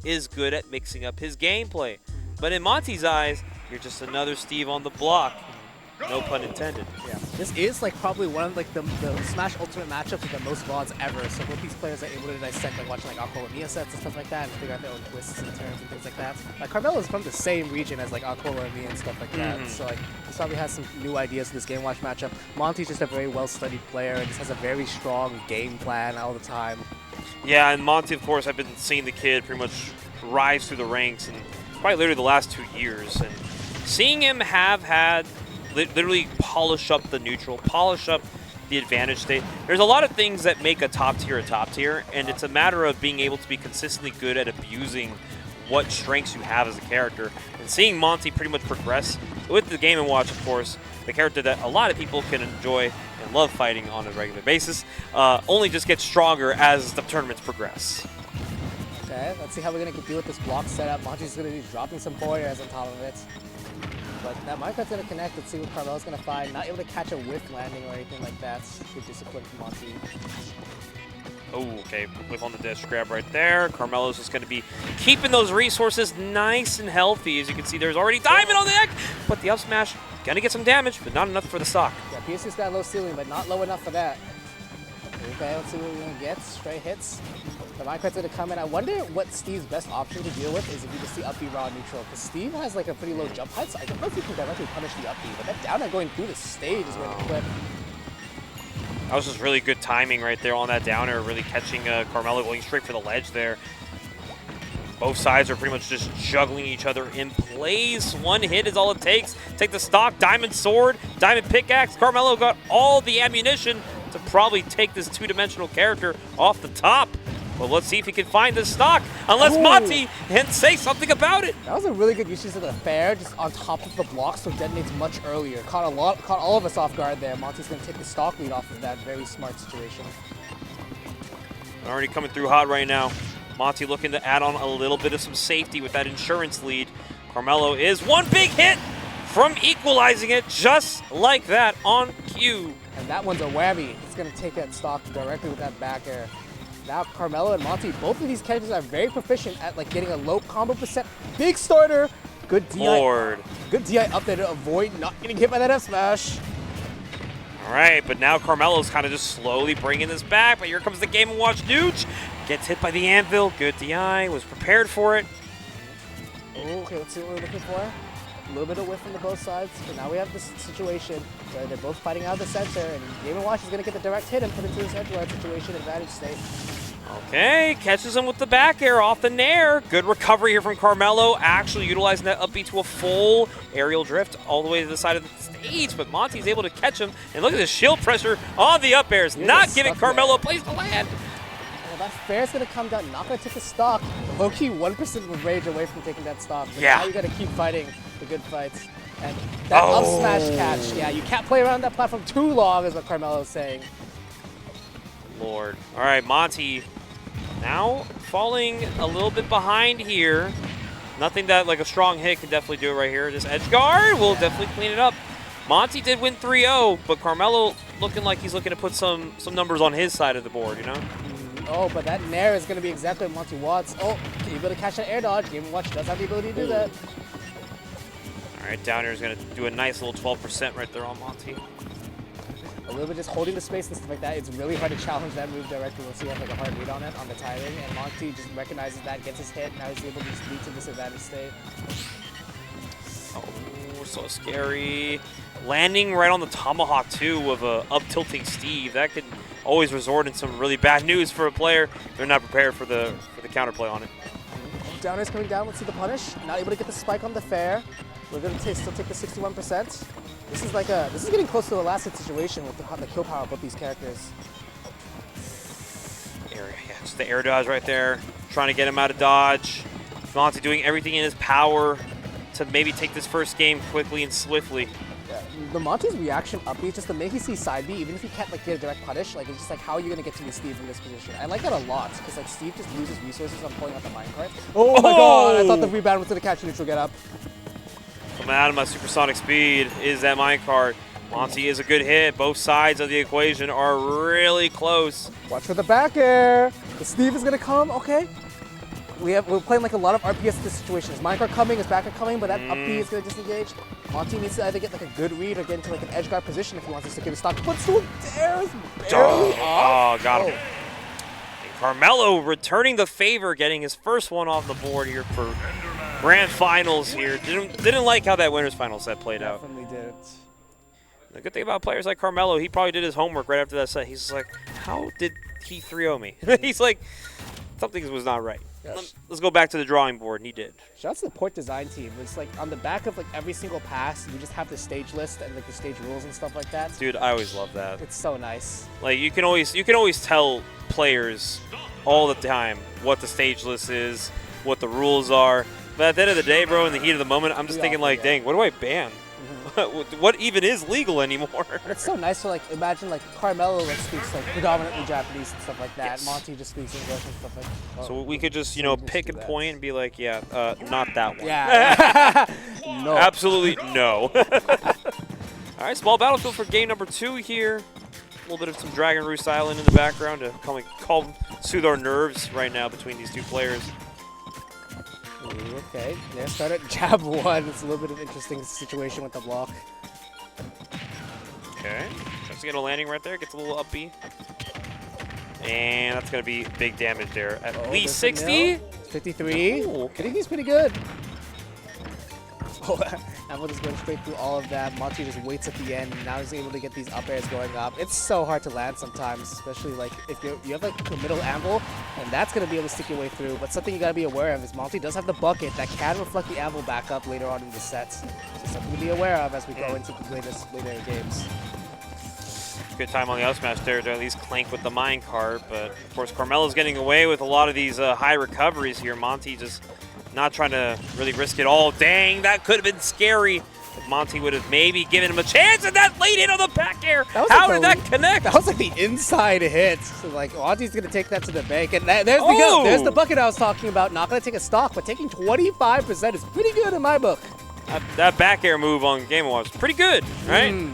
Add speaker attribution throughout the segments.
Speaker 1: is good at mixing up his gameplay. But in Monte's eyes, you're just another Steve on the block. No pun intended.
Speaker 2: Yeah, this is like probably one of like the Smash Ultimate matchups with the most VODs ever. So both these players are able to dissect like watching like Aquila Mia sets and stuff like that and figure out their own twists and turns and things like that. Like Carmelo is from the same region as like Aquila and Mia and stuff like that. So like he probably has some new ideas for this Game Watch matchup. Monte's just a very well-studied player and just has a very strong game plan all the time.
Speaker 1: Yeah, and Monte, of course, I've been seeing the kid pretty much rise through the ranks and quite literally the last 2 years. And seeing him have had literally polish up the neutral, polish up the advantage state. There's a lot of things that make a top tier, and it's a matter of being able to be consistently good at abusing what strengths you have as a character. And seeing Monte pretty much progress with the Game & Watch, of course, the character that a lot of people can enjoy and love fighting on a regular basis, only just gets stronger as the tournaments progress.
Speaker 2: Okay, let's see how we're going to deal with this block setup. Monte's going to be dropping some forwards on top of it. But that Minecart's going to connect. Let's see what Carmelo's going to find. Not able to catch a whiff landing or anything like that. Good discipline from Monte.
Speaker 1: Oh, okay. Whiff on the dash grab right there. Carmelo's just going to be keeping those resources nice and healthy. As you can see, there's already Diamond on the deck. But the up smash, going to get some damage, but not enough for the stock.
Speaker 2: Yeah, PSC's got a low ceiling, but not low enough for that. Okay, let's see what we're going to get. Stray hits. The Minecart's going to come in. I wonder what Steve's best option to deal with is if you just see up B raw neutral. Because Steve has like a pretty low jump height, so I don't know if he can directly punish the up B. But that down air going through the stage is going to clip.
Speaker 1: That was just really good timing right there on that down air, really catching Carmelo going straight for the ledge there. Both sides are pretty much just juggling each other in place. One hit is all it takes. Take the stock, Diamond Sword, Diamond Pickaxe. Carmelo got all the ammunition to probably take this two-dimensional character off the top. Well, let's see if he can find the stock, unless Monte can say something about it.
Speaker 2: That was a really good use of the fair, just on top of the block, so it detonates much earlier. Caught all of us off guard there. Monte's going to take the stock lead off of that very smart situation.
Speaker 1: Already coming through hot right now. Monte looking to add on a little bit of some safety with that insurance lead. Carmelo is one big hit from equalizing it just like that on cue.
Speaker 2: And that one's a whammy. He's going to take that stock directly with that back air. Now Carmelo and Monte, both of these characters are very proficient at like getting a low combo percent. Big starter. Good DI.
Speaker 1: Lord.
Speaker 2: Good DI up there to avoid not getting hit by that F smash.
Speaker 1: All right, but now Carmelo's kind of just slowly bringing this back. But here comes the Game & Watch Nooch. Gets hit by the anvil. Good DI. Was prepared for it.
Speaker 2: Okay, let's see what we're looking for. A little bit of whiff from the both sides. But now we have this situation where they're both fighting out of the center. And Game & Watch is going to get the direct hit and put into this edgeward situation advantage state.
Speaker 1: Okay, catches him with the back air off the nair. Good recovery here from Carmelo, actually utilizing that up B to a full aerial drift all the way to the side of the stage, but Monte's able to catch him, and look at the shield pressure on the up airs, not giving Carmelo a place to land.
Speaker 2: Well, that fair's going to come down, not going to take the stock. Low-key 1% of rage away from taking that stock, but now you got to keep fighting the good fights. And that up smash catch, yeah, you can't play around that platform too long is what Carmelo's saying.
Speaker 1: Lord. All right, Monte now falling a little bit behind here. Nothing that like a strong hit can definitely do it right here. This edge guard will definitely clean it up. Monte did win 3-0, but Carmelo looking like he's looking to put some numbers on his side of the board, you know?
Speaker 2: Oh, but that nair is going to be exactly what Monte wants. Oh, can you be able to catch that air dodge? Game & Watch does have the ability to do that.
Speaker 1: All right, down here is going to do a nice little 12% right there on Monte.
Speaker 2: A little bit just holding the space and stuff like that. It's really hard to challenge that move directly once you have like a hard read on it, on the timing. And Monte just recognizes that, gets his hit, now he's able to just lead to this advantage state.
Speaker 1: Oh, so scary. Landing right on the tomahawk too of a up-tilting Steve. That could always resort in some really bad news for a player. They're not prepared for the counterplay on it.
Speaker 2: Down air's coming down, let's see the punish. Not able to get the spike on the fair. We're gonna still take the 61%. This is getting close to a last hit situation with the kill power of both these characters.
Speaker 1: Just the air dodge right there, trying to get him out of dodge. Monte doing everything in his power to maybe take this first game quickly and swiftly.
Speaker 2: Yeah, the Monte's reaction up B is just to make you see side B, even if you can't like get a direct punish. Like it's just like how are you gonna get to be Steve in this position? I like that a lot because like Steve just loses resources on pulling out the minecart. Oh my god! I thought the rebound was gonna catch neutral get up.
Speaker 1: Coming out of my supersonic speed is that minecart. Monte is a good hit. Both sides of the equation are really close.
Speaker 2: Watch for the back air. The Steve is gonna come. Okay. we're playing like a lot of RPS situations. Minecart coming, his backer coming, but that up B is gonna disengage. Monte needs to either get like a good read or get into like an edge guard position if he wants to secure the stock. But still dares barely off.
Speaker 1: Oh, got him. And Carmelo returning the favor, getting his first one off the board here for grand finals here. Didn't like how that winners final set played out.
Speaker 2: Definitely did.
Speaker 1: The good thing about players like Carmelo, he probably did his homework right after that set. He's like, how did he 3-0 me? He's like, something was not right.
Speaker 2: Yes.
Speaker 1: Let's go back to the drawing board, and he did.
Speaker 2: Shouts to the port design team. It's like on the back of like every single pass, you just have the stage list and like the stage rules and stuff like that.
Speaker 1: Dude, I always love that.
Speaker 2: It's so nice.
Speaker 1: Like you can always tell players all the time what the stage list is, what the rules are. But at the end of the day, bro, in the heat of the moment, I'm just thinking like, dang, what do I ban? What even is legal anymore?
Speaker 2: And it's so nice to like imagine like Carmelo like speaks like predominantly Japanese and stuff like that.
Speaker 1: Yes.
Speaker 2: Monte just speaks English and stuff like that.
Speaker 1: So we could just pick a point and be like, yeah, not that one.
Speaker 2: Yeah. No.
Speaker 1: Absolutely no. All right, small battlefield for game number 2 here. A little bit of some Dragon Roost Island in the background to soothe our nerves right now between these two players.
Speaker 2: Okay, there started jab 1. It's a little bit of an interesting situation with the block.
Speaker 1: Okay, tries to get a landing right there, gets a little up B. And that's going to be big damage there. At least 60.
Speaker 2: 53.
Speaker 1: Ooh,
Speaker 2: I think he's pretty good. Oh, Apple just going straight through all of that. Monte just waits at the end, and now he's able to get these up airs going up. It's so hard to land sometimes, especially like if you have like a middle anvil, and that's going to be able to stick your way through. But something you got to be aware of is Monte does have the bucket that can reflect the anvil back up later on in the set. So something to be aware of as we go into the later games.
Speaker 1: Good time on the up smash there to at least clank with the minecart, but of course Carmelo's getting away with a lot of these high recoveries here. Monte just not trying to really risk it all. Dang, that could have been scary. If Monte would have maybe given him a chance, and that late hit on the back air. How did that connect?
Speaker 2: That was like the inside hit. So like Monte's gonna take that to the bank, and there's the bucket I was talking about. Not gonna take a stock, but taking 25% is pretty good in my book.
Speaker 1: That back air move on Game & Watch, pretty good, right?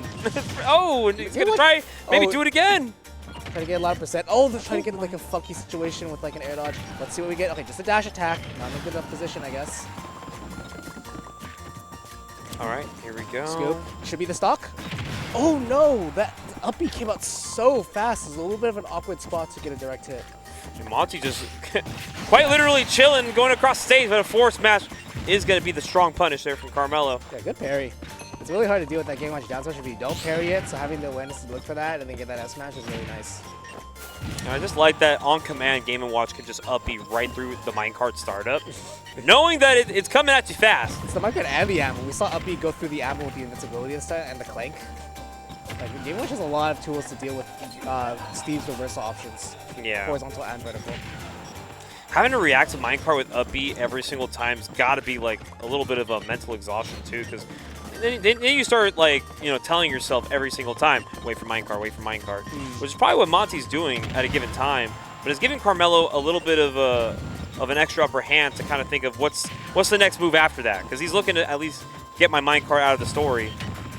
Speaker 1: Oh, and he's gonna try maybe do it again.
Speaker 2: Trying to get a lot of percent. Oh, they're trying to get like a funky situation with like an air dodge. Let's see what we get. Okay, just a dash attack. Not in a good enough position, I guess.
Speaker 1: All right, here we go.
Speaker 2: Scoop. Should be the stock. Oh no, that up B came out so fast. It's a little bit of an awkward spot to get a direct hit.
Speaker 1: And Monte just quite literally chilling, going across the stage, but a force smash is going to be the strong punish there from Carmelo.
Speaker 2: Yeah, good parry. It's really hard to deal with that game watch down smash if you don't parry it, so having the awareness to look for that and then get that F smash is really nice.
Speaker 1: And I just like that on command Game & Watch can just up B right through the minecart startup, knowing that it's coming at you fast.
Speaker 2: It's the minecart and the ammo. We saw up B go through the ammo with the invincibility and stuff, and the clank. Like, Game Watch has a lot of tools to deal with Steve's reversal options.
Speaker 1: Yeah.
Speaker 2: Horizontal and vertical.
Speaker 1: Having to react to minecart with up B every single time's got to be like a little bit of a mental exhaustion too, because then you start like telling yourself every single time, wait for minecart, which is probably what Monte's doing at a given time, but it's giving Carmelo a little bit of an extra upper hand to kind of think of what's the next move after that, because he's looking to at least get my minecart out of the story.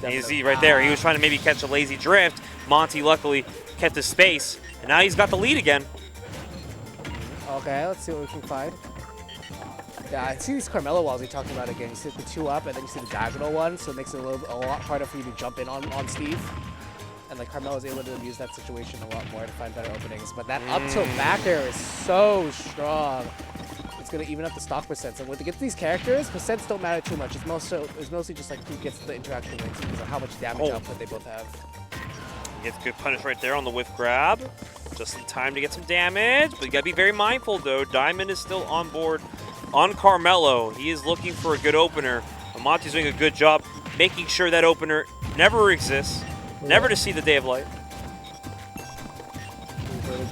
Speaker 1: And you see right there, he was trying to maybe catch a lazy drift. Monte luckily kept his space, and now he's got the lead again.
Speaker 2: Okay, let's see what we can find. Yeah, I see these Carmelo walls you're talking about again. You see the 2 up, and then you see the diagonal one, so it makes it a lot harder for you to jump in on Steve. And like Carmelo's able to use that situation a lot more to find better openings. But that up tilt back air is so strong. It's gonna even up the stock percents. And when they get to these characters, percents don't matter too much. It's mostly just like who gets the interaction wins because of how much damage output they both have.
Speaker 1: Gets a good punish right there on the whiff grab. Just in time to get some damage, but you gotta be very mindful though. Diamond is still on board on Carmelo. He is looking for a good opener. Monte's doing a good job making sure that opener never exists, never to see the day of light.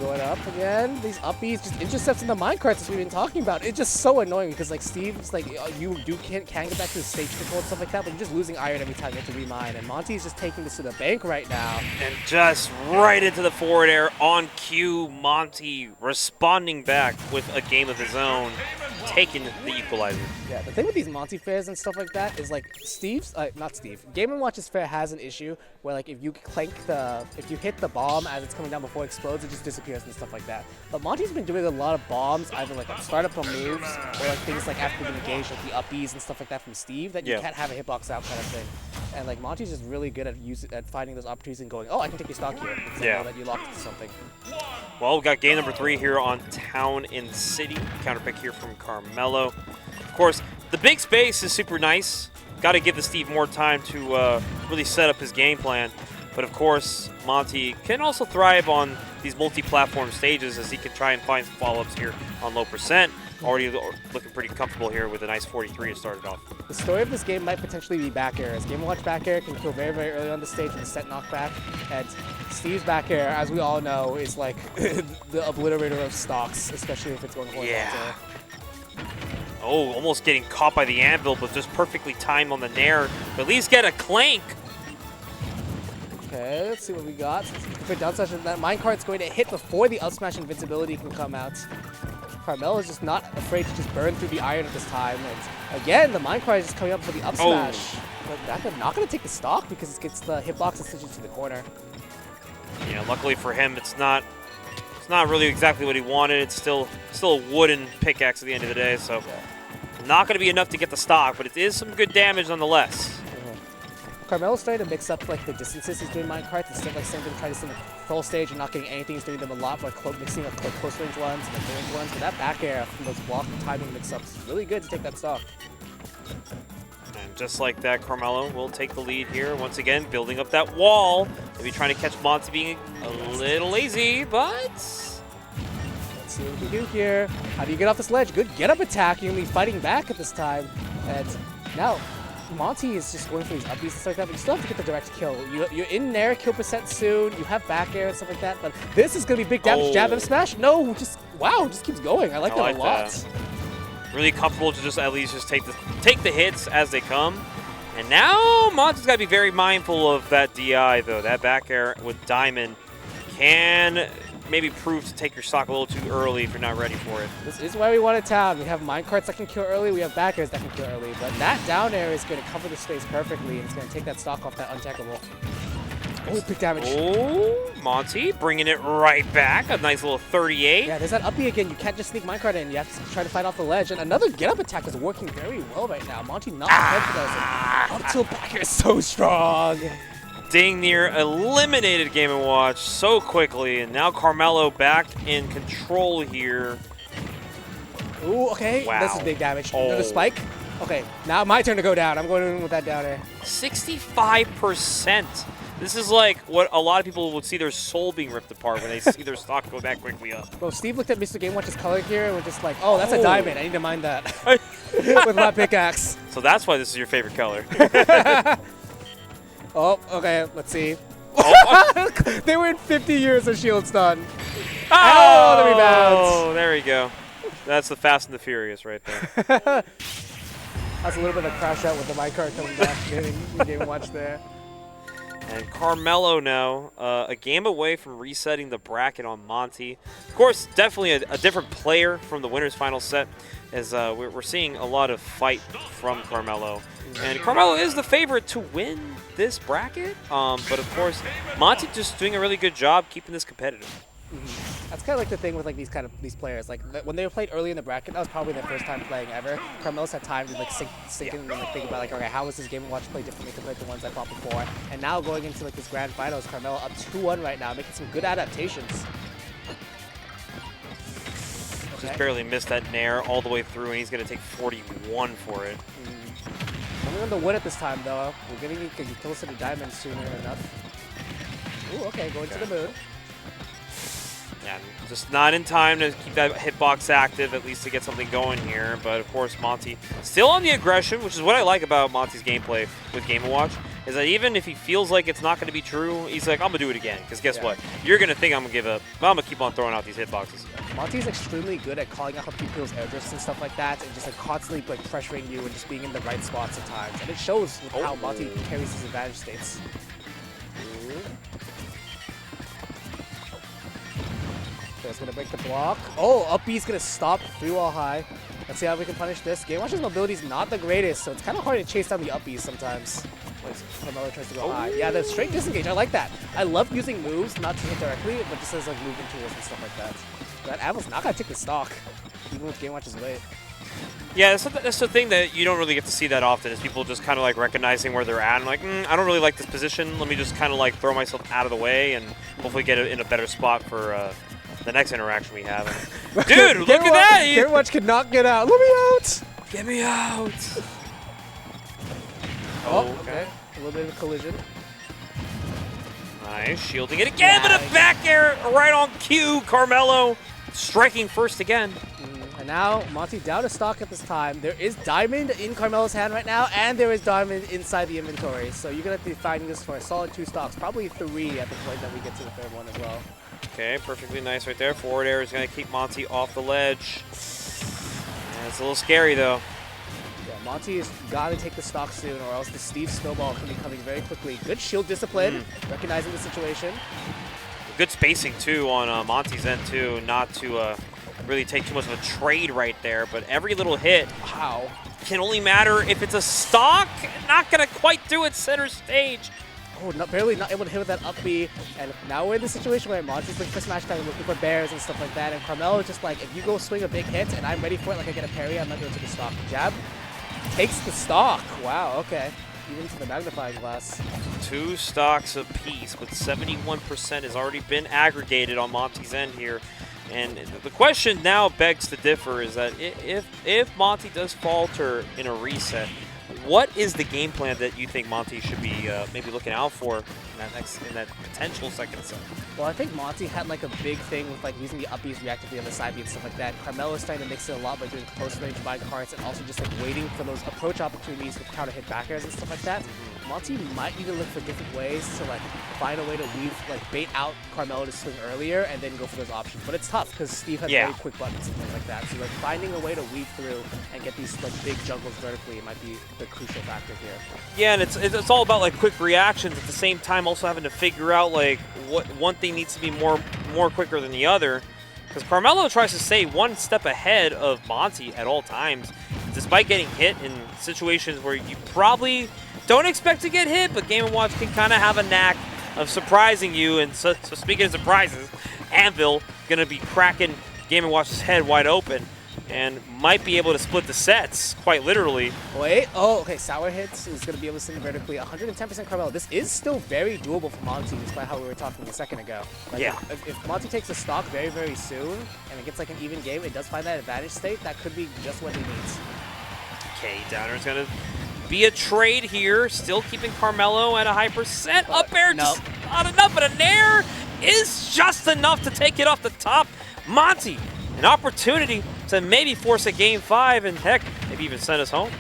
Speaker 2: Going up again. These up Bs just intercepts in the minecarts as we've been talking about. It's just so annoying because like Steve's like you can get back to the stage control and stuff like that, but you're just losing iron every time you have to remine. And Monte's just taking this to the bank right now.
Speaker 1: And just right into the forward air on cue. Monte responding back with a game of his own. taken the equalizer.
Speaker 2: Yeah, the thing with these Monte fairs and stuff like that is like not Steve, Game & Watch's fair has an issue where like if you hit the bomb as it's coming down before it explodes, it just disappears and stuff like that. But Monte's been doing a lot of bombs, either like startup from moves or like things like after being engaged, like the uppies and stuff like that from Steve that you can't have a hitbox out kind of thing. And like Monte's just really good at finding those opportunities and going, oh, I can take your stock here. Now that you locked into something.
Speaker 1: Well, we got game number 3 here on Town and City. Counter pick here from Carmelo. Of course, the big space is super nice. Got to give the Steve more time to really set up his game plan. But of course, Monte can also thrive on these multi-platform stages as he can try and find some follow-ups here on low percent. Already looking pretty comfortable here with a nice 43 to start it off.
Speaker 2: The story of this game might potentially be back air. As Game & Watch back air can kill very, very early on the stage with a set knockback. And Steve's back air, as we all know, is like the obliterator of stocks, especially if it's going horizontal.
Speaker 1: Yeah. Oh, almost getting caught by the anvil, but just perfectly timed on the nair. But at least get a clank.
Speaker 2: Okay, let's see what we got. For down smash, that minecart's going to hit before the up smash invincibility can come out. Carmelo is just not afraid to just burn through the iron at this time. And again, the minecart is just coming up for the up smash. But that's not going to take the stock because it gets the hitbox and switches to the corner.
Speaker 1: Yeah, luckily for him, it's not really exactly what he wanted. It's still a wooden pickaxe at the end of the day, so not going to be enough to get the stock, but it is some good damage nonetheless.
Speaker 2: Carmelo's starting to mix up like the distances he's doing minecarts instead of like saying trying to stand full stage and not getting anything. He's doing them a lot more mixing up like close range ones and mid range ones. But that back air from those block timing mix-ups is really good to take that stock.
Speaker 1: And just like that, Carmelo will take the lead here. Once again, building up that wall. Maybe trying to catch Monte being a little lazy, but... Let's
Speaker 2: see what we can do here. How do you get off this ledge? Good get-up attack. You're going to be fighting back at this time. And now... Monte is just going for these upbeats and stuff like that, but you still have to get the direct kill. You're in there, kill percent soon, you have back air and stuff like that, but this is going to be big damage. Jab and smash? No, just keeps going. I like that a lot.
Speaker 1: That. Really comfortable to just at least just take the hits as they come. And now Monte's got to be very mindful of that DI, though. That back air with Diamond can maybe prove to take your stock a little too early if you're not ready for it.
Speaker 2: This is why we wanted Town. We have minecarts that can kill early, we have back airs that can kill early, but that down air is going to cover the space perfectly, and it's going to take that stock off that untackable. Oh, big damage.
Speaker 1: Oh, Monte bringing it right back. A nice little 38.
Speaker 2: Yeah, there's that uppie again. You can't just sneak minecart in. You have to try to fight off the ledge. And another get-up attack is working very well right now. Monte not prepared for that. Up tilt back air is so strong.
Speaker 1: Dang near eliminated Game & Watch so quickly, and now Carmelo back in control here.
Speaker 2: Ooh, okay.
Speaker 1: Wow.
Speaker 2: This is big damage. Another spike. Okay, now my turn to go down. I'm going in with that down air.
Speaker 1: 65%. This is like what a lot of people would see their soul being ripped apart when they see their stock go that quickly up.
Speaker 2: Well, Steve looked at Mr. Game Watch's color here and was just like, oh, that's a diamond. I need to mine that with my pickaxe.
Speaker 1: So that's why this is your favorite color.
Speaker 2: Oh, okay, let's see.
Speaker 1: Oh.
Speaker 2: They were in 50 years of shield stun.
Speaker 1: Oh,
Speaker 2: the rebound.
Speaker 1: Oh, there we go. That's the Fast and the Furious right there.
Speaker 2: That's a little bit of a crash out with the minecart coming back in Game & Watch there.
Speaker 1: And Carmelo now, a game away from resetting the bracket on Monte. Of course, definitely a different player from the winner's final set, as we're seeing a lot of fight from Carmelo. And Carmelo is the favorite to win this bracket, but of course, Monte just doing a really good job keeping this competitive.
Speaker 2: That's kind of like the thing with like these players. Like when they were played early in the bracket, that was probably their first time playing ever. Carmelo's had time to like sink in and like think about like, okay, how was this Game & Watch play differently compared to the ones I fought before? And now going into like this grand finals, Carmelo up 2-1 right now, making some good adaptations.
Speaker 1: Just barely missed that nair all the way through, and he's going to take 41 for it.
Speaker 2: Coming on the wood at this time, though. We're getting the kill city diamonds sooner enough. Ooh, okay, going to the moon.
Speaker 1: Yeah, just not in time to keep that hitbox active, at least to get something going here. But of course, Monte still on the aggression, which is what I like about Monte's gameplay with Game & Watch, is that even if he feels like it's not going to be true, he's like, I'm going to do it again. Because guess what? You're going to think I'm going to give up. I'm going to keep on throwing out these hitboxes.
Speaker 2: Monte's extremely good at calling out people's air drifts and stuff like that, and just like constantly like pressuring you and just being in the right spots at times. And it shows with how Monte carries his advantage states. Okay, it's gonna break the block. Oh, up B's gonna stop 3 wall high. Let's see how we can punish this. Game Watch's mobility is not the greatest, so it's kind of hard to chase down the uppies sometimes. Like Carmelo tries to go high. Yeah, the straight disengage, I like that. I love using moves, not to hit directly, but just as like movement tools and stuff like that. That Avil's not gonna take the stock, even with Game Watch's weight.
Speaker 1: Yeah, that's the thing that you don't really get to see that often, is people just kind of like recognizing where they're at and like, I don't really like this position. Let me just kind of like throw myself out of the way and hopefully get in a better spot for the next interaction we have. Dude, look at that!
Speaker 2: Game Watch could not get out. Let me out!
Speaker 1: Get me out!
Speaker 2: Oh, okay. A little bit of a collision.
Speaker 1: Nice, shielding it again, but a back air right on cue. Carmelo striking first again.
Speaker 2: And now Monte down to stock at this time. There is diamond in Carmelo's hand right now, and there is diamond inside the inventory. So you're going to have to be fighting this for a solid 2 stocks, probably 3 at the point that we get to the 3rd one as well.
Speaker 1: Okay, perfectly nice right there. Forward air is going to keep Monte off the ledge. And it's a little scary though.
Speaker 2: Yeah, Monte has got to take the stock soon, or else the Steve snowball can be coming very quickly. Good shield discipline, recognizing the situation.
Speaker 1: Good spacing too on Monte's end too, not to really take too much of a trade right there, but every little hit can only matter if it's a stock. Not gonna quite do it center stage.
Speaker 2: Oh, barely not able to hit with that up B, and now we're in the situation where Monte's looking for smash time, looking for bears and stuff like that, and Carmelo is just like, if you go swing a big hit and I'm ready for it, like I get a parry, I'm not going to take a stock. Jab takes the stock. Wow, okay. Even to the magnifying glass. 2
Speaker 1: stocks apiece, with 71% has already been aggregated on Monte's end here. And the question now begs to differ is that if Monte does falter in a reset, what is the game plan that you think Monte should be maybe looking out for in that potential second set?
Speaker 2: Well, I think Monte had like a big thing with like using the upbeats reactively on the side beat and stuff like that. Carmelo is starting to mix it a lot by doing close range bind cards and also just like waiting for those approach opportunities with counter hit back airs and stuff like that. Monte might even look for different ways to like find a way to weave, like bait out Carmelo to swing earlier and then go for those options. But it's tough because Steve has very quick buttons and things like that. So like finding a way to weave through and get these like big jungles vertically might be the crucial factor here.
Speaker 1: Yeah, and it's all about like quick reactions at the same time, also having to figure out like what one thing needs to be more quicker than the other. Because Carmelo tries to stay one step ahead of Monte at all times, despite getting hit in situations where you probably don't expect to get hit, but Game & Watch can kind of have a knack of surprising you. And so speaking of surprises, Anvil going to be cracking Game & Watch's head wide open and might be able to split the sets, quite literally.
Speaker 2: Wait, oh, okay, Sour Hits is going to be able to swing vertically. 110% Carmelo. This is still very doable for Monte, despite how we were talking a second ago. Like,
Speaker 1: yeah.
Speaker 2: If Monte takes a stock very, very soon, and it gets like an even game, it does find that advantage state, that could be just what he needs.
Speaker 1: Okay, Downer's going to be a trade here, still keeping Carmelo at a high percent. Up air, just not enough, but a nair is just enough to take it off the top. Monte, an opportunity to maybe force a game 5 and heck, maybe even send us home.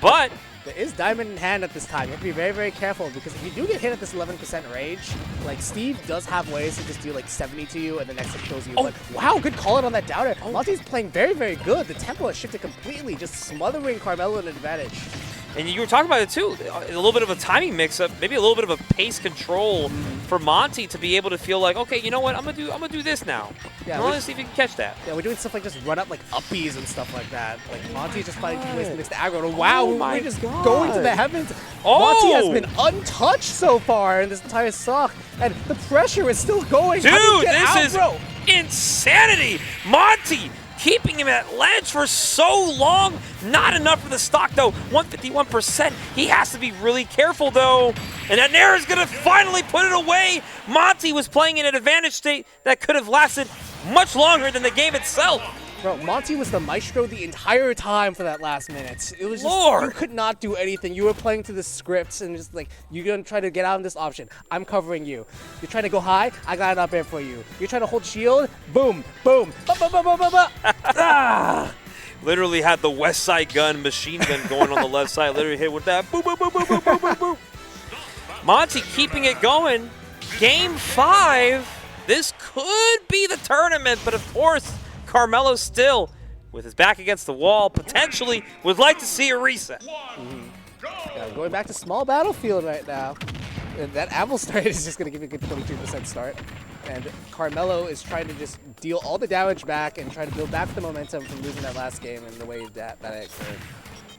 Speaker 1: But
Speaker 2: there is diamond in hand at this time. You have to be very, very careful because if you do get hit at this 11% range, like Steve does have ways to just do like 70 to you and the next hit kills you. But wow, good call out on that downer. Monte's playing very, very good. The tempo has shifted completely, just smothering Carmelo an advantage.
Speaker 1: And you were talking about it too, a little bit of a timing mix-up, maybe a little bit of a pace control for Monte to be able to feel like, okay, you know what, I'm gonna do this now. Yeah, let's see if you can catch that.
Speaker 2: Yeah, we're doing stuff like just run up like uppies and stuff like that. Like Monte's just finding ways to mix the aggro. Wow, we're just going to the heavens. Monte has been untouched so far in this entire sock, and the pressure is still going.
Speaker 1: Dude, this is insanity. Monte keeping him at ledge for so long. Not enough for the stock, though. 151%. He has to be really careful, though. And that Nair is going to finally put it away. Monte was playing in an advantage state that could have lasted much longer than the game itself.
Speaker 2: Bro, Monte was the maestro the entire time for that last minute. It was just, you could not do anything. You were playing to the scripts and just like, you're going to try to get out of this option. I'm covering you. You're trying to go high, I got an up air for you. You're trying to hold shield, boom, boom,
Speaker 1: Literally had the West Side Gun machine gun going on the left side. Literally hit with that, boom, boom, boom, boom, boom, boom, boom, boom. Monte keeping it going. Game 5. This could be the tournament, but of course, Carmelo still, with his back against the wall, potentially would like to see a reset.
Speaker 2: Yeah, going back to small battlefield right now. And that Amble start is just going to give you a good 22% start. And Carmelo is trying to just deal all the damage back and try to build back the momentum from losing that last game and the way that occurred.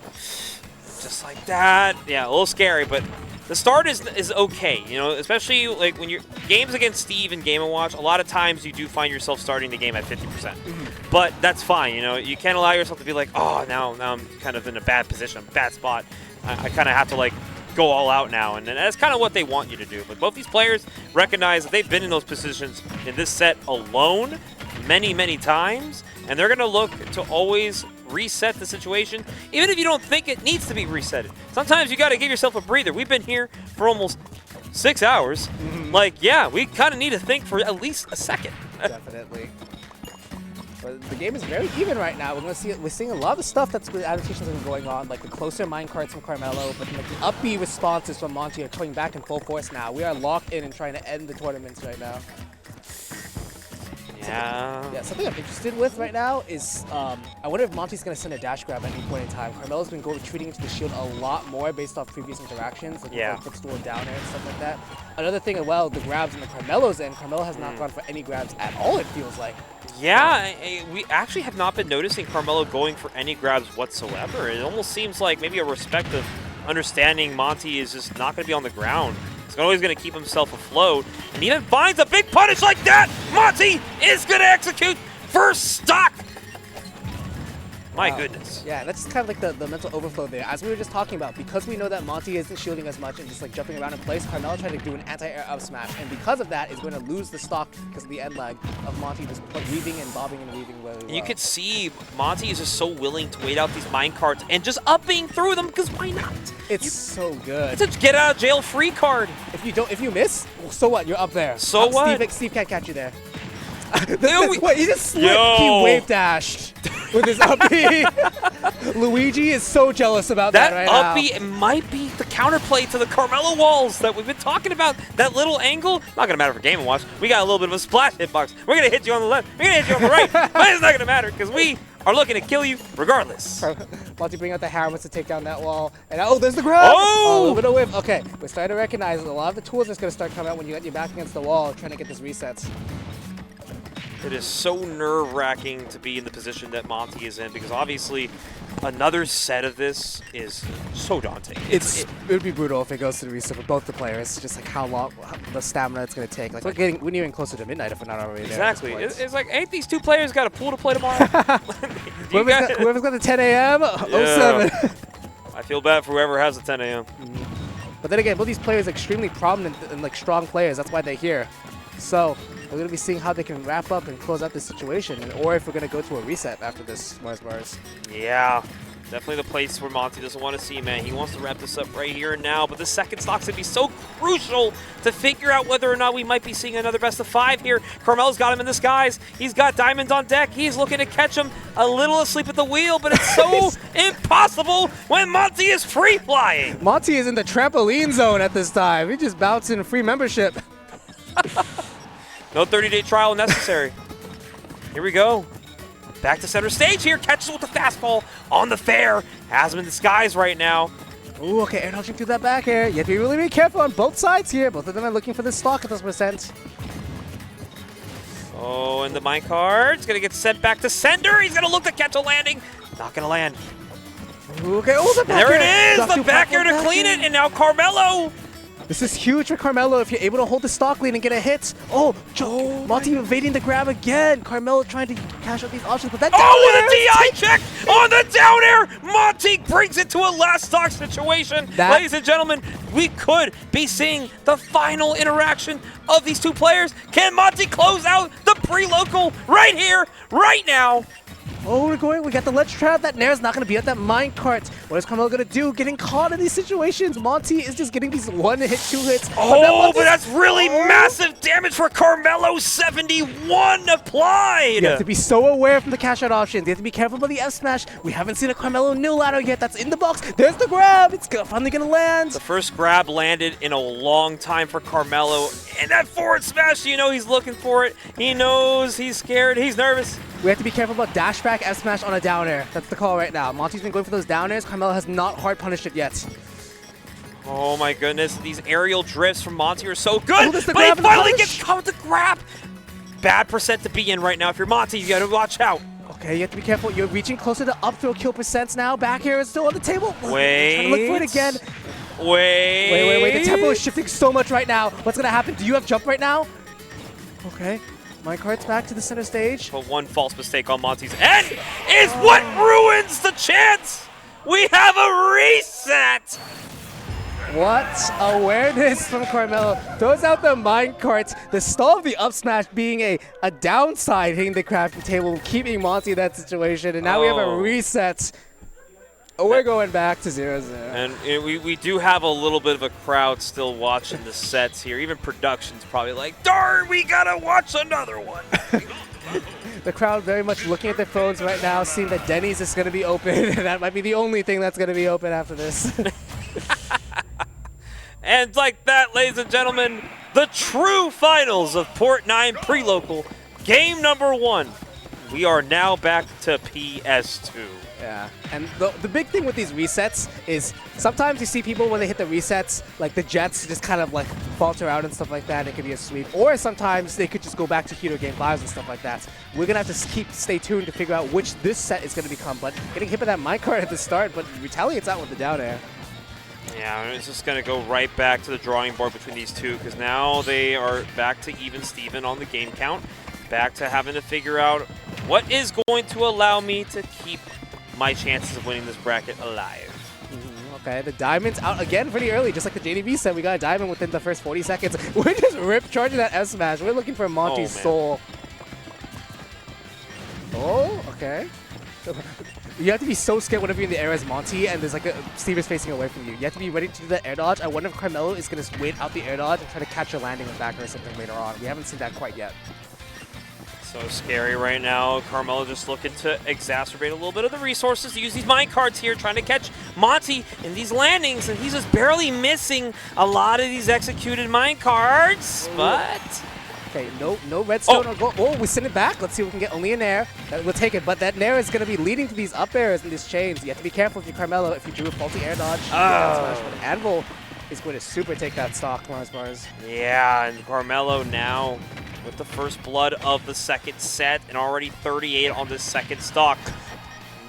Speaker 1: Just like that. Yeah, a little scary, but the start is okay, you know, especially like when you're games against Steve and Game & Watch, a lot of times you do find yourself starting the game at 50%. But that's fine, you know, you can't allow yourself to be like, oh, now I'm kind of in a bad position, bad spot. I kind of have to like go all out now, and that's kind of what they want you to do. But both these players recognize that they've been in those positions in this set alone many, many times, and they're going to look to always reset the situation, even if you don't think it needs to be reset. Sometimes you got to give yourself a breather. We've been here for almost 6 hours. Like, yeah, we kind of need to think for at least a second.
Speaker 2: Definitely. But the game is very even right now. We're seeing a lot of stuff that's the adaptations that are going on, like the closer minecarts from Carmelo, but like the upbeat responses from Monte are coming back in full force now. We are locked in and trying to end the tournaments right now.
Speaker 1: Yeah.
Speaker 2: Something I'm interested with right now is I wonder if Monte's going to send a dash grab at any point in time. Carmelo's been retreating into the shield a lot more based off previous interactions, like footstool down air and stuff like that. Another thing as well, the grabs in the Carmelo's end, Carmelo has not gone for any grabs at all, it feels like.
Speaker 1: Yeah, we actually have not been noticing Carmelo going for any grabs whatsoever. It almost seems like maybe a respect of understanding Monte is just not going to be on the ground. He's always going to keep himself afloat, and even finds a big punish like that. Monte is going to execute first stock. My goodness.
Speaker 2: Yeah, that's kind of like the mental overflow there. As we were just talking about, because we know that Monte isn't shielding as much and just like jumping around in place, Carmelo tried to do an anti-air up smash, and because of that, is going to lose the stock because of the end lag of Monte just weaving and bobbing and weaving really well.
Speaker 1: You could see Monte is just so willing to wait out these minecarts and just upping through them, because why not?
Speaker 2: It's so good.
Speaker 1: It's a get out of jail free card.
Speaker 2: If you miss, well, so what? You're up there.
Speaker 1: So what?
Speaker 2: Steve can't catch you there.
Speaker 1: What?
Speaker 2: He just slipped. He wave dashed with his uppy. Luigi is so jealous about that right now.
Speaker 1: That uppy might be the counterplay to the Carmelo walls that we've been talking about. That little angle, not going to matter for Game & Watch. We got a little bit of a splash hitbox. We're going to hit you on the left. We're going to hit you on the right. But it's not going to matter because we are looking to kill you regardless.
Speaker 2: Monte bring out the hammers to take down that wall. And there's the grab. Oh, a little bit of whip. Okay, we're starting to recognize a lot of the tools that's going to start coming out when you get your back against the wall trying to get this reset.
Speaker 1: It is so nerve-wracking to be in the position that Monte is in, because obviously another set of this is so daunting.
Speaker 2: It would be brutal if it goes to the reset for both the players. Just like how long, the stamina it's going to take. Like we're nearing closer to midnight if we're not already there.
Speaker 1: Exactly. It's like, ain't these two players got a pool to play tomorrow?
Speaker 2: Whoever's got the 10 a.m. 07.
Speaker 1: I feel bad for whoever has the 10 a.m.
Speaker 2: But then again, both these players are extremely prominent and like strong players. That's why they're here. So we're going to be seeing how they can wrap up and close out this situation, or if we're going to go to a reset after this Mars.
Speaker 1: Yeah, definitely the place where Monte doesn't want to see, man. He wants to wrap this up right here and now, but the second stock's going to be so crucial to figure out whether or not we might be seeing another best of 5 here. Carmelo's got him in the skies. He's got diamonds on deck. He's looking to catch him a little asleep at the wheel, but it's so impossible when Monte is free flying.
Speaker 2: Monte is in the trampoline zone at this time. He just bouncing free membership.
Speaker 1: No 30-day trial necessary. Here we go. Back to center stage here. Catches with the fastball on the fair. Has him in the skies right now.
Speaker 2: Ooh, okay, air dodging through that back air. You have to really be careful on both sides here. Both of them are looking for this stock at this percent.
Speaker 1: Oh, and the minecart's going to get sent back to sender. He's going to look to catch a landing. Not going to land.
Speaker 2: Ooh, okay, the back
Speaker 1: there
Speaker 2: air.
Speaker 1: It is, the back air to clean it, and now Carmelo.
Speaker 2: This is huge for Carmelo if you're able to hold the stock lead and get a hit. Monte evading the grab again. Carmelo trying to cash out these options, but that down
Speaker 1: air, with a DI check on the down air. Monte brings it to a last stock situation. Ladies and gentlemen, we could be seeing the final interaction of these two players. Can Monte close out the pre-local right here, right now?
Speaker 2: Oh, we got the ledge trap. That Nair's not going to be at that minecart. What is Carmelo going to do? Getting caught in these situations. Monte is just getting these 1-hit, 2 hits.
Speaker 1: Oh, but that's really massive damage for Carmelo. 71 applied.
Speaker 2: You have to be so aware from the cash out options. You have to be careful about the F smash. We haven't seen a Carmelo nil ladder yet. That's in the box. There's the grab. It's finally going to land.
Speaker 1: The first grab landed in a long time for Carmelo. And that forward smash, you know he's looking for it. He knows he's scared. He's nervous.
Speaker 2: We have to be careful about dash back F smash on a down air. That's the call right now. Monte's been going for those down airs. Carmelo has not hard punished it yet.
Speaker 1: Oh my goodness, these aerial drifts from Monte are so good,
Speaker 2: this the
Speaker 1: but he
Speaker 2: grab and the
Speaker 1: finally
Speaker 2: punish?
Speaker 1: gets caught with the grab. Bad percent to be in right now. If you're Monte, you gotta watch out.
Speaker 2: Okay, you have to be careful. You're reaching closer to up throw kill percents now. Back air is still on the table.
Speaker 1: Wait.
Speaker 2: Trying to look for it again.
Speaker 1: Wait.
Speaker 2: The tempo is shifting so much right now. What's gonna happen? Do you have jump right now? Okay. Minecart's back to the center stage.
Speaker 1: But one false mistake on Monte's end is what ruins the chance. We have a reset.
Speaker 2: What awareness from Carmelo. Throws out the minecart. The stall of the up smash being a downside hitting the crafting table, keeping Monte in that situation. And now we have a reset. We're going back to 0-0.
Speaker 1: And we do have a little bit of a crowd still watching the sets here. Even production's probably like, darn, we gotta watch another one.
Speaker 2: The crowd very much looking at their phones right now, seeing that Denny's is going to be open. And that might be the only thing that's going to be open after this.
Speaker 1: And like that, ladies and gentlemen, the true finals of Port 9 Pre-Local, game number 1. We are now back to PS2.
Speaker 2: Yeah, and the big thing with these resets is sometimes you see people when they hit the resets, like the Jets just kind of like falter out and stuff like that. It could be a sweep, or sometimes they could just go back to Hero Game 5s and stuff like that. We're gonna have to stay tuned to figure out which this set is gonna become. But getting hit by that minecart at the start, but retaliates out with the down air.
Speaker 1: Yeah, it's just going to go right back to the drawing board between these two because now they are back to even Steven on the game count. Back to having to figure out what is going to allow me to keep my chances of winning this bracket alive.
Speaker 2: Okay, the diamond's out again pretty early, just like the JDB said. We got a diamond within the first 40 seconds. We're just rip charging that S smash. We're looking for Monte's soul. Oh, okay. You have to be so scared whenever you're in the air as Monte and there's like Steve is facing away from you. You have to be ready to do the air dodge. I wonder if Carmelo is going to wait out the air dodge and try to catch a landing with back or something later on. We haven't seen that quite yet.
Speaker 1: So scary right now. Carmelo just looking to exacerbate a little bit of the resources to use these minecarts here, trying to catch Monte in these landings, and he's just barely missing a lot of these executed minecarts, but...
Speaker 2: Okay, no redstone or gold. Oh, we send it back. Let's see if we can get only an air. We'll take it, but that nair is going to be leading to these up airs and these chains. You have to be careful if you're Carmelo. If you drew a faulty air dodge, smash, but Anvil is going to super take that stock, Mars.
Speaker 1: Yeah, and Carmelo now with the first blood of the second set and already 38 on the second stock.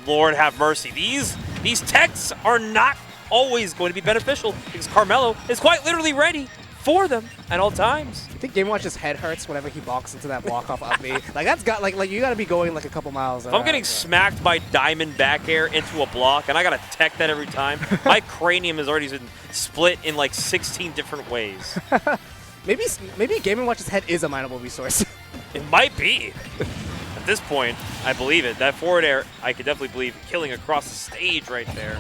Speaker 1: Lord have mercy. These techs are not always going to be beneficial because Carmelo is quite literally ready for them at all times.
Speaker 2: I think Game Watch's head hurts whenever he balks into that block off up B. Like that's got like you got to be going like a couple miles.
Speaker 1: If I'm getting smacked by diamond back air into a block and I got to tech that every time, my cranium has already been split in like 16 different ways.
Speaker 2: Maybe Game Watch's head is a mineable resource.
Speaker 1: It might be. At this point, I believe it. That forward air, I could definitely believe killing across the stage right there.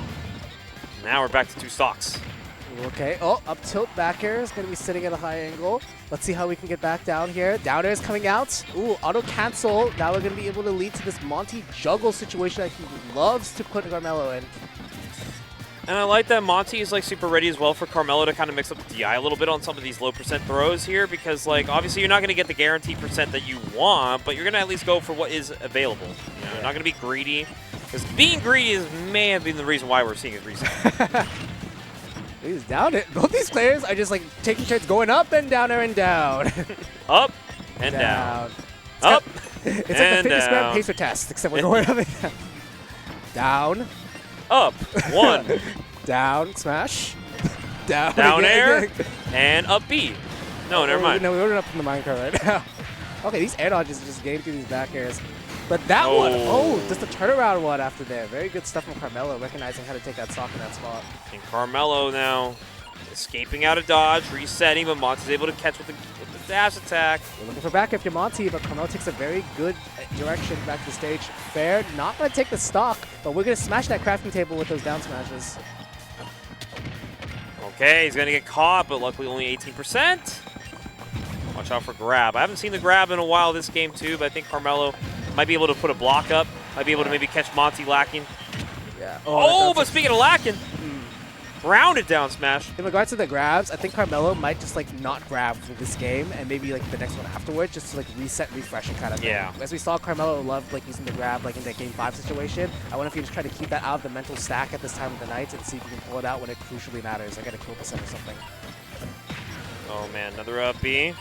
Speaker 1: Now we're back to 2 stocks.
Speaker 2: Okay, up tilt back air is going to be sitting at a high angle. Let's see how we can get back down here. Down air is coming out. Ooh, auto cancel. Now we're going to be able to lead to this Monte juggle situation that he loves to put Carmelo in.
Speaker 1: And I like that Monte is like super ready as well for Carmelo to kind of mix up the DI a little bit on some of these low percent throws here because like obviously you're not going to get the guaranteed percent that you want, but you're going to at least go for what is available. You know, you're not going to be greedy because being greedy may have been the reason why we're seeing his reset.
Speaker 2: He's down it. Both these players are just like taking turns going up and down and down.
Speaker 1: Up and down.
Speaker 2: Up
Speaker 1: and
Speaker 2: it's like the fitness gram pacer test, except we're going up and down. Down.
Speaker 1: Up. 1.
Speaker 2: Down. Smash. Down.
Speaker 1: Down air. And up B. No, never mind.
Speaker 2: No, we're up in the minecart right now. Okay, these air dodges are just getting through these back airs. But that one, just a turnaround one after there. Very good stuff from Carmelo, recognizing how to take that stock in that spot.
Speaker 1: And Carmelo now escaping out of dodge, resetting, but Monte's able to catch with the dash attack.
Speaker 2: We're looking for back after Monte, but Carmelo takes a very good direction back to the stage. Fair, not going to take the stock, but we're going to smash that crafting table with those down smashes.
Speaker 1: Okay, he's going to get caught, but luckily only 18%. Watch out for grab. I haven't seen the grab in a while this game too, but I think Carmelo might be able to put a block up. Might be able to maybe catch Monte lacking.
Speaker 2: Yeah.
Speaker 1: Oh, but speaking of lacking, Grounded down smash.
Speaker 2: In regards to the grabs, I think Carmelo might just like not grab for this game and maybe like the next one afterwards, just to like reset, refresh, and kind of thing.
Speaker 1: Yeah.
Speaker 2: As we saw, Carmelo loved like using the grab like in that game 5 situation. I wonder if you just try to keep that out of the mental stack at this time of the night and see if you can pull it out when it crucially matters, like at a kill percent or something.
Speaker 1: Oh man, another up B.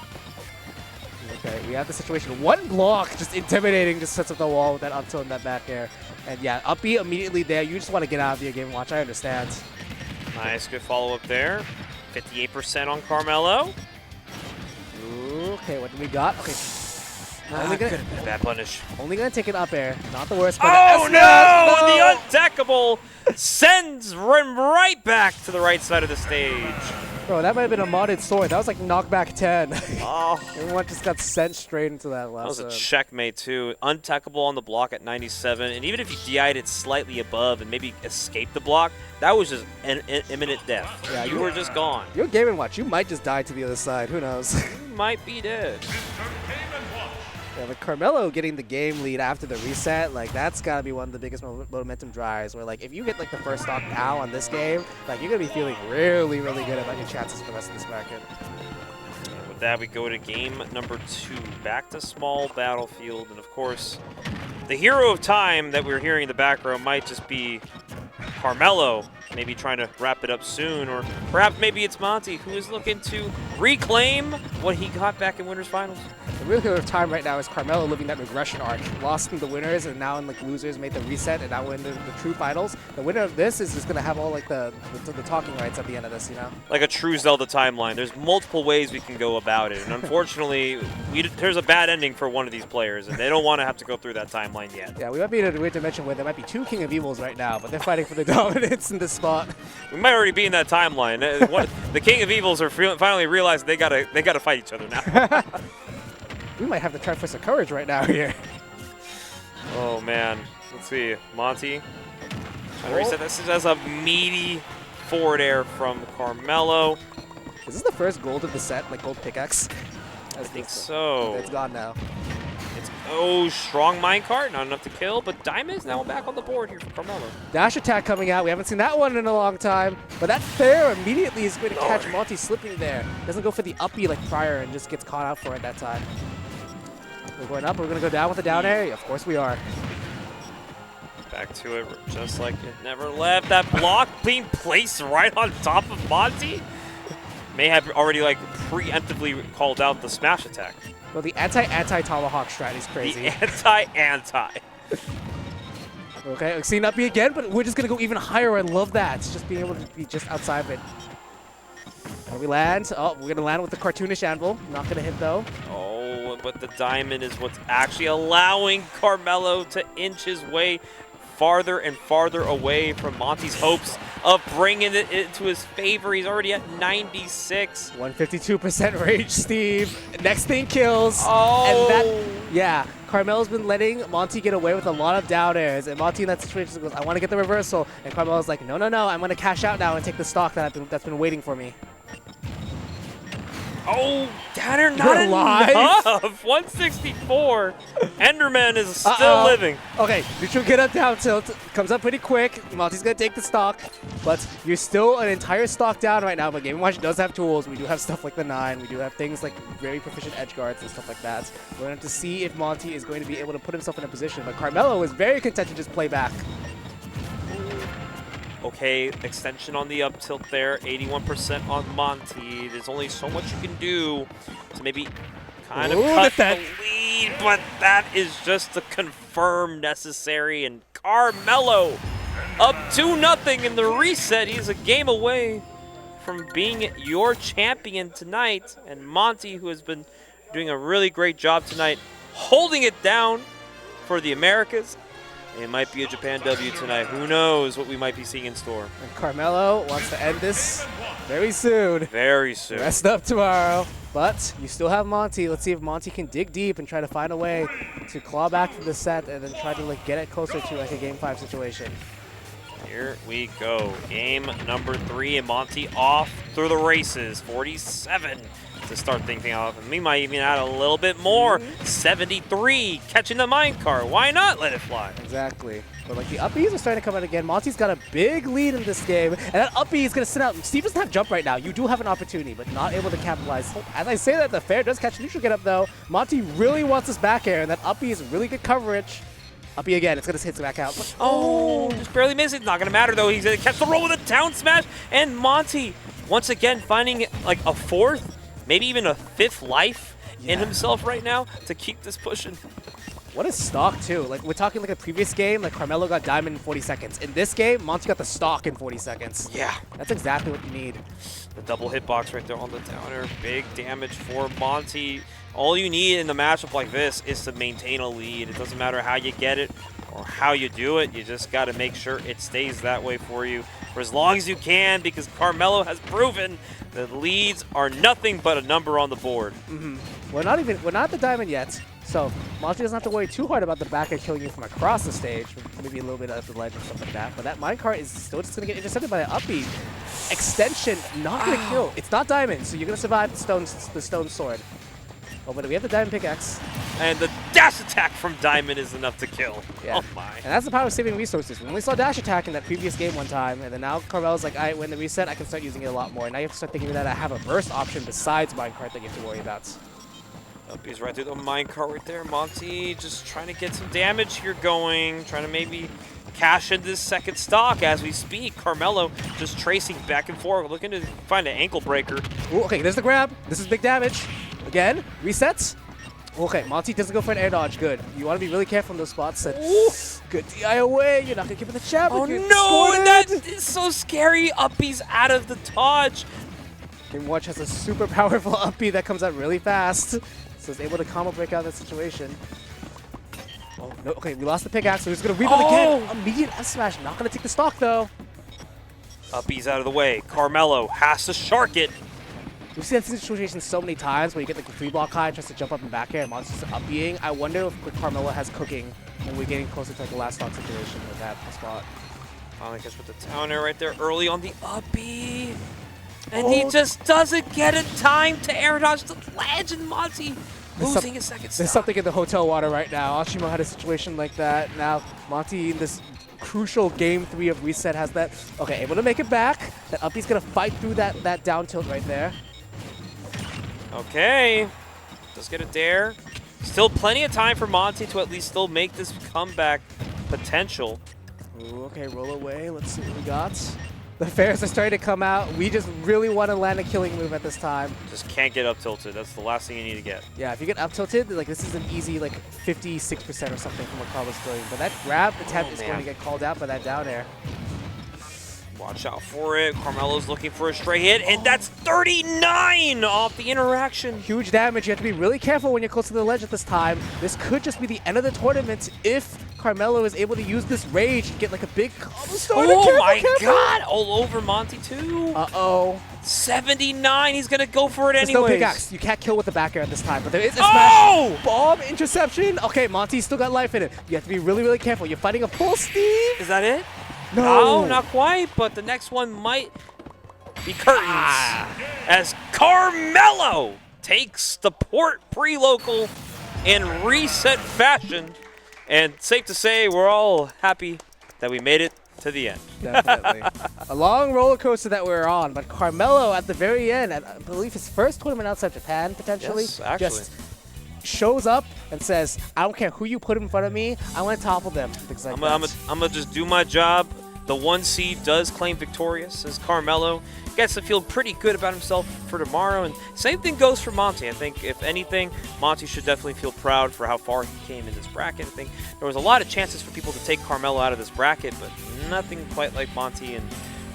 Speaker 2: Okay, we have the situation. One block, just intimidating, just sets up the wall with that up tilt and that back air. And yeah, up B immediately there. You just want to get out of your game watch. I understand.
Speaker 1: Nice, good follow-up there. 58% on Carmelo.
Speaker 2: Ooh, okay, what do we got? Okay.
Speaker 1: Bad punish.
Speaker 2: Only gonna take an up air. Not the worst.
Speaker 1: Oh no! The untackable sends him right back to the right side of the stage.
Speaker 2: Bro, that might have been a modded sword. That was like knockback 10.
Speaker 1: Oh.
Speaker 2: Everyone just got sent straight into that last
Speaker 1: That was a checkmate too. Untackable on the block at 97, and even if you DI'd it slightly above and maybe escaped the block, that was just an imminent death.
Speaker 2: Yeah,
Speaker 1: you were just gone.
Speaker 2: You're Game & Watch. You might just die to the other side. Who knows?
Speaker 1: You might be dead.
Speaker 2: Yeah, but Carmelo getting the game lead after the reset, like that's gotta be one of the biggest momentum drives. Where like if you get like the first stock now on this game, like you're gonna be feeling really, really good about your chances for the rest of this bracket.
Speaker 1: And with that, we go to game number 2, back to small battlefield, and of course, the hero of time that we're hearing in the background might just be Carmelo, maybe trying to wrap it up soon, or perhaps maybe it's Monte, who is looking to reclaim what he got back in Winners Finals.
Speaker 2: The real hero of time right now is Carmelo living that regression arc. Lost in the winners, and now in like losers made the reset, and now we're in the true finals. The winner of this is just gonna have all like the talking rights at the end of this, you know?
Speaker 1: Like a true Zelda timeline. There's multiple ways we can go about it, and unfortunately, there's a bad ending for one of these players, and they don't want to have to go through that timeline yet.
Speaker 2: Yeah, we might be in a weird dimension where there might be 2 King of Evils right now, but they're fighting for the dominance in this spot.
Speaker 1: We might already be in that timeline. The King of Evils are finally realizing they gotta fight each other now.
Speaker 2: We might have the Triforce of Courage right now here.
Speaker 1: Oh man, let's see. Monte trying to reset. This is as a meaty forward air from Carmelo.
Speaker 2: Is this the first gold of the set, like gold pickaxe?
Speaker 1: I think so.
Speaker 2: It's gone now.
Speaker 1: Strong minecart, not enough to kill, but Diamond is now back on the board here for Carmelo.
Speaker 2: Dash attack coming out. We haven't seen that one in a long time. But that fair immediately is going to catch Monte slipping there. Doesn't go for the uppy like prior and just gets caught out for it that time. We're going up. We're going to go down with the down air. Of course we are.
Speaker 1: Back to it, just like it never left. That block being placed right on top of Monte may have already like preemptively called out the smash attack.
Speaker 2: Well, the anti-tomahawk strat is crazy.
Speaker 1: The anti.
Speaker 2: Okay, seen uppy again, but we're just going to go even higher. I love that. It's just being able to be just outside of it. Where we land? Oh, we're going to land with the cartoonish anvil. Not going to hit, though.
Speaker 1: Oh, but the diamond is what's actually allowing Carmelo to inch his way farther and farther away from Monte's hopes of bringing it into his favor. He's already at 96.
Speaker 2: 152% rage, Steve. Next thing kills.
Speaker 1: Oh.
Speaker 2: And that, yeah, Carmelo's been letting Monte get away with a lot of down airs. And Monte in that situation goes, I want to get the reversal. And Carmelo's like, no, I'm going to cash out now and take the stock that's been waiting for me.
Speaker 1: Oh, Danner, not enough. 164. Enderman is still living.
Speaker 2: Okay, neutral get up down tilt. Comes up pretty quick. Monte's going to take the stock. But you're still an entire stock down right now. But Game & Watch does have tools. We do have stuff like the 9. We do have things like very proficient edge guards and stuff like that. We're going to have to see if Monte is going to be able to put himself in a position. But Carmelo is very content to just play back.
Speaker 1: Okay, extension on the up tilt there, 81% on Monte. There's only so much you can do to maybe kind of cut the lead, but that is just the confirm necessary. And Carmelo up 2-0 in the reset. He's a game away from being your champion tonight. And Monte, who has been doing a really great job tonight, holding it down for the Americas. It might be a Japan W tonight. Who knows what we might be seeing in store.
Speaker 2: And Carmelo wants to end this very soon.
Speaker 1: Very soon.
Speaker 2: Rest up tomorrow. But you still have Monte. Let's see if Monte can dig deep and try to find a way to claw back from the set and then try to like get it closer to like a Game 5 situation.
Speaker 1: Here we go. Game number 3, and Monte off through the races. 47 to start thinking of. And we might even add a little bit more. 73, catching the minecart. Why not let it fly?
Speaker 2: Exactly. But like the up Bs are starting to come out again. Monte's got a big lead in this game, and that up B is going to sit out. Steve doesn't have jump right now. You do have an opportunity, but not able to capitalize. As I say that, the fair does catch neutral get up though. Monte really wants this back air, and that up B is really good coverage. Up B again, it's going to hit back out. But,
Speaker 1: just barely missed it. Not going to matter though. He's going to catch the roll with a down smash, and Monte once again finding like a 4th, maybe even a 5th life in himself right now to keep this pushing.
Speaker 2: What is stock too? Like we're talking like a previous game, like Carmelo got diamond in 40 seconds. In this game, Monte got the stock in 40 seconds.
Speaker 1: Yeah.
Speaker 2: That's exactly what you need.
Speaker 1: The double hitbox right there on the downer. Big damage for Monte. All you need in a matchup like this is to maintain a lead. It doesn't matter how you get it or how you do it. You just got to make sure it stays that way for you for as long as you can, because Carmelo has proven that leads are nothing but a number on the board.
Speaker 2: We're not at the diamond yet. So Monte doesn't have to worry too hard about the back air killing you from across the stage, maybe a little bit of the ledge or something like that. But that minecart is still just going to get intercepted by an up B. Extension, not going to kill. It's not diamond, so you're going to survive the stone sword. Oh, but we have the diamond pickaxe.
Speaker 1: And the dash attack from diamond is enough to kill.
Speaker 2: Yeah.
Speaker 1: Oh my.
Speaker 2: And that's the power of saving resources. We only saw dash attack in that previous game one time, and then now Carmelo's like, when the reset, I can start using it a lot more. And now you have to start thinking that I have a burst option besides minecart that you have to worry about.
Speaker 1: Up he's right through the minecart right there. Monte just trying to get some damage here going. Trying to maybe cash in this second stock as we speak. Carmelo just tracing back and forth, looking to find an ankle breaker.
Speaker 2: Ooh, okay, there's the grab. This is big damage. Again, resets. Okay, Monte doesn't go for an air dodge. Good. You want to be really careful in those spots. And good DI away. You're not going to give it the jab.
Speaker 1: Oh no, that is so scary. Uppy's out of the dodge.
Speaker 2: Game Watch has a super powerful up B that comes out really fast. So it's able to combo break out of that situation. Oh, no, okay, we lost the pickaxe, so he's going to rebuild again. Immediate F smash, not going to take the stock though.
Speaker 1: Uppy's out of the way. Carmelo has to shark it.
Speaker 2: We've seen that situation so many times where you get like a free block high and tries to jump up and back air and Monster's up being. I wonder if Carmelo has cooking when we're getting closer to like the last stock situation with that spot.
Speaker 1: Finally gets with the down air right there early on the uppy. And he just doesn't get in time to air dodge the ledge, and Monte losing his second stock.
Speaker 2: There's something in the hotel water right now. Ashimo had a situation like that. Now Monte in this crucial game 3 of reset has that. Okay, able to make it back. That uppy's gonna fight through that down tilt right there.
Speaker 1: Okay, does get a dare. Still plenty of time for Monte to at least still make this comeback potential.
Speaker 2: Ooh, okay, roll away. Let's see what we got. The fairs are starting to come out. We just really want to land a killing move at this time.
Speaker 1: Just can't get up tilted. That's the last thing you need to get.
Speaker 2: Yeah, if you get up tilted, like this is an easy like 56% or something from what Carlos doing. But that grab attempt is going to get called out by that down air.
Speaker 1: Watch out for it. Carmelo's looking for a straight hit, and that's 39 off the interaction.
Speaker 2: Huge damage. You have to be really careful when you're close to the ledge at this time. This could just be the end of the tournament if Carmelo is able to use this rage and get like a big cobblestone.
Speaker 1: Oh my god! All over Monte too.
Speaker 2: Uh-oh.
Speaker 1: 79. He's gonna go for it anyways.
Speaker 2: There's no pickaxe. You can't kill with the back air at this time, but there is a smash bomb interception. Okay, Monte's still got life in it. You have to be really, really careful. You're fighting a full Steve.
Speaker 1: Is that it?
Speaker 2: No,
Speaker 1: not quite, but the next one might be curtains. As Carmelo takes the port pre-local in reset fashion. And safe to say, we're all happy that we made it to the end.
Speaker 2: Definitely. A long roller coaster that we're on, but Carmelo at the very end, I believe his first tournament outside Japan, potentially,
Speaker 1: yes, actually.
Speaker 2: Just shows up and says, I don't care who you put in front of me, I want to topple them. Like
Speaker 1: I'm gonna just do my job. The 1 seed does claim victorious as Carmelo gets to feel pretty good about himself for tomorrow. And same thing goes for Monte. I think, if anything, Monte should definitely feel proud for how far he came in this bracket. I think there was a lot of chances for people to take Carmelo out of this bracket, but nothing quite like Monte. And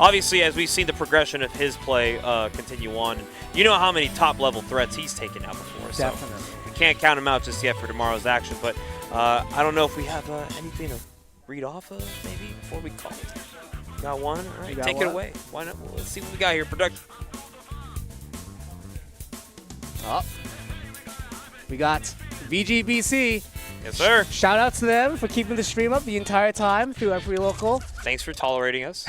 Speaker 1: obviously, as we've seen the progression of his play continue on, and you know how many top-level threats he's taken out before.
Speaker 2: Definitely.
Speaker 1: So we can't count him out just yet for tomorrow's action. But I don't know if we have anything to read off of, maybe, before we call it. Got one? All right, take it away. Why not? Well, let's see what we got here. Production.
Speaker 2: Oh. We got VGBC
Speaker 1: Yes, sir.
Speaker 2: Shout out to them for keeping the stream up the entire time through every local.
Speaker 1: Thanks for tolerating us.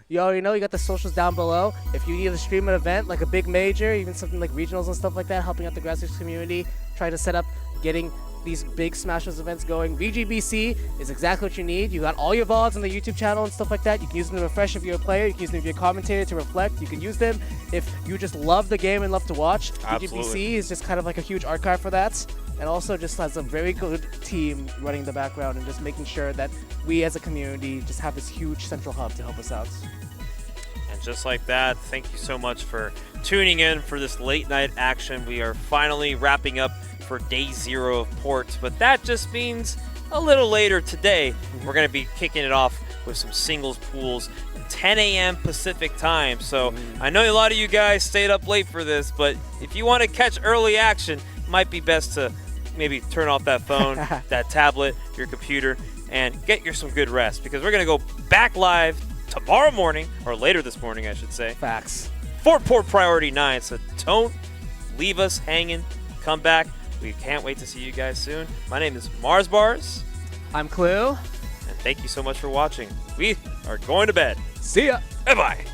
Speaker 2: You already know, you got the socials down below. If you need to stream an event like a big major, even something like regionals and stuff like that, helping out the grassroots community, try to set up getting these big Smash Bros. Events going. VGBC is exactly what you need. You got all your VODs on the YouTube channel and stuff like that. You can use them to refresh if you're a player. You can use them if you're a commentator to reflect. You can use them if you just love the game and love to watch.
Speaker 1: Absolutely.
Speaker 2: VGBC is just kind of like a huge archive for that. And also just has a very good team running the background and just making sure that we as a community just have this huge central hub to help us out.
Speaker 1: And just like that, thank you so much for tuning in for this late night action. We are finally wrapping up for day 0 of ports, but that just means a little later today, we're going to be kicking it off with some singles pools at 10 a.m. Pacific time. So I know a lot of you guys stayed up late for this, but if you want to catch early action, it might be best to maybe turn off that phone, that tablet, your computer, and get some good rest, because we're going to go back live tomorrow morning, or later this morning, I should say.
Speaker 2: Facts.
Speaker 1: For Port Priority 9, so don't leave us hanging. Come back. We can't wait to see you guys soon. My name is Mars Bars.
Speaker 2: I'm Clue.
Speaker 1: And thank you so much for watching. We are going to bed.
Speaker 2: See ya.
Speaker 1: Bye-bye.